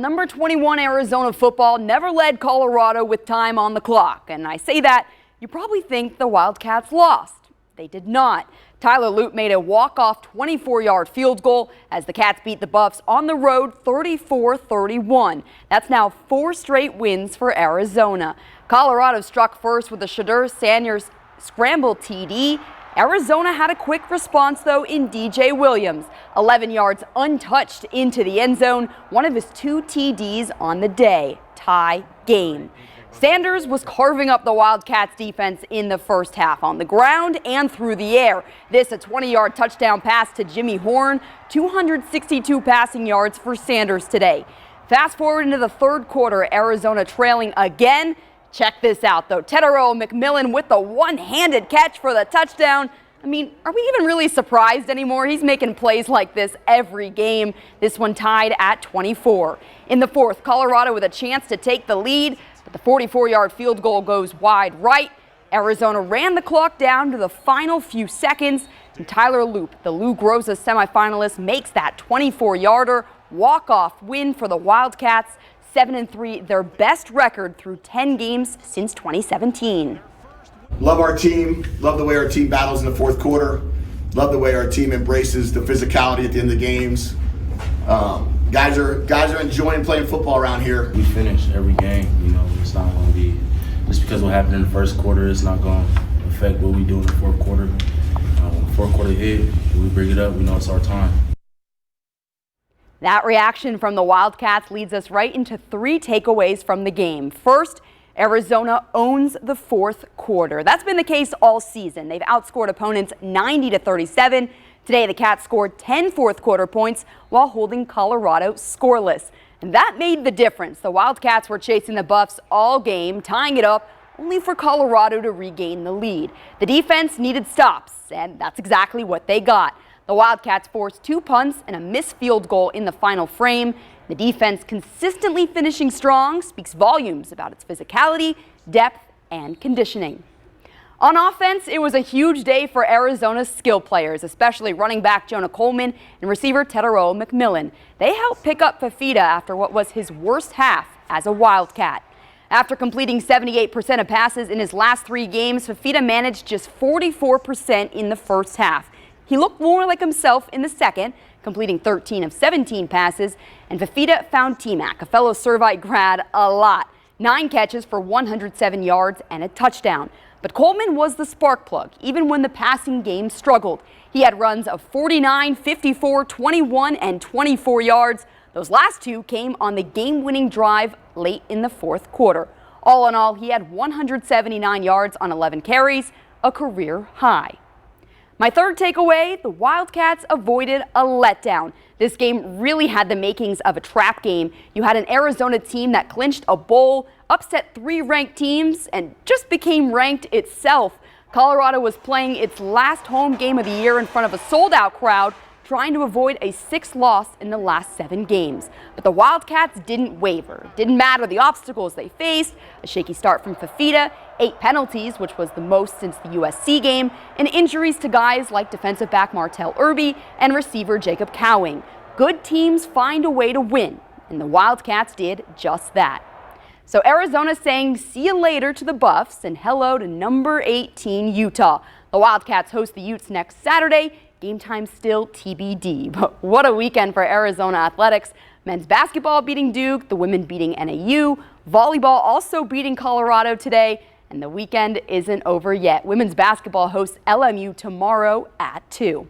Number 21 Arizona football never led Colorado with time on the clock. And I say that, you probably think the Wildcats lost. They did not. Tyler Loop made a walk-off 24-yard field goal as the Cats beat the Buffs on the road 34-31. That's now 4 straight wins for Arizona. Colorado struck first with a Shadur Sanders scramble TD. Arizona had a quick response, though, in DJ Williams. 11 yards untouched into the end zone, one of his 2 TDs on the day. Tie game. Sanders was carving up the Wildcats defense in the first half on the ground and through the air. This a 20-yard touchdown pass to Jimmy Horn, 262 passing yards for Sanders today. Fast forward into the third quarter, Arizona trailing again. Check this out, though. McMillan with the one-handed catch for the touchdown. I mean, are we even really surprised anymore? He's making plays like this every game. This one tied at 24. In the fourth, Colorado with a chance to take the lead, but the 44-yard field goal goes wide right. Arizona ran the clock down to the final few seconds, and Tyler Loop, the Lou Groza semifinalist, makes that 24-yarder walk-off win for the Wildcats. 7-3, their best record through 10 games since 2017. Love our team. Love the way our team battles in the fourth quarter. Love the way our team embraces the physicality at the end of the games. Guys are enjoying playing football around here. We finish every game. It's not going to be just because what happened in the first quarter. It's not going to affect what we do in the fourth quarter. When the fourth quarter hit, we bring it up. We know it's our time. That reaction from the Wildcats leads us right into 3 takeaways from the game. First, Arizona owns the fourth quarter. That's been the case all season. They've outscored opponents 90-37. Today, the Cats scored 10 fourth quarter points while holding Colorado scoreless. And that made the difference. The Wildcats were chasing the Buffs all game, tying it up, only for Colorado to regain the lead. The defense needed stops, and that's exactly what they got. The Wildcats forced 2 punts and a missed field goal in the final frame. The defense consistently finishing strong speaks volumes about its physicality, depth, and conditioning. On offense, it was a huge day for Arizona's skill players, especially running back Jonah Coleman and receiver McMillan. They helped pick up Fafita after what was his worst half as a Wildcat. After completing 78% of passes in his last 3 games, Fafita managed just 44% in the first half. He looked more like himself in the second, completing 13 of 17 passes, and Fafita found T-Mac, a fellow Servite grad, a lot. 9 catches for 107 yards and a touchdown. But Coleman was the spark plug, even when the passing game struggled. He had runs of 49, 54, 21, and 24 yards. Those last 2 came on the game-winning drive late in the fourth quarter. All in all, he had 179 yards on 11 carries, a career high. My third takeaway, the Wildcats avoided a letdown. This game really had the makings of a trap game. You had an Arizona team that clinched a bowl, upset 3 ranked teams, and just became ranked itself. Colorado was playing its last home game of the year in front of a sold-out crowd, trying to avoid a 6th loss in the last 7 games. But the Wildcats didn't waver. It didn't matter the obstacles they faced, a shaky start from Fafita, 8 penalties, which was the most since the USC game, and injuries to guys like defensive back Martell Irby and receiver Jacob Cowing. Good teams find a way to win, and the Wildcats did just that. So Arizona saying see you later to the Buffs and hello to number 18 Utah. The Wildcats host the Utes next Saturday. Game time still TBD, but what a weekend for Arizona athletics. Men's basketball beating Duke, the women beating NAU, volleyball also beating Colorado today, and the weekend isn't over yet. Women's basketball hosts LMU tomorrow at 2.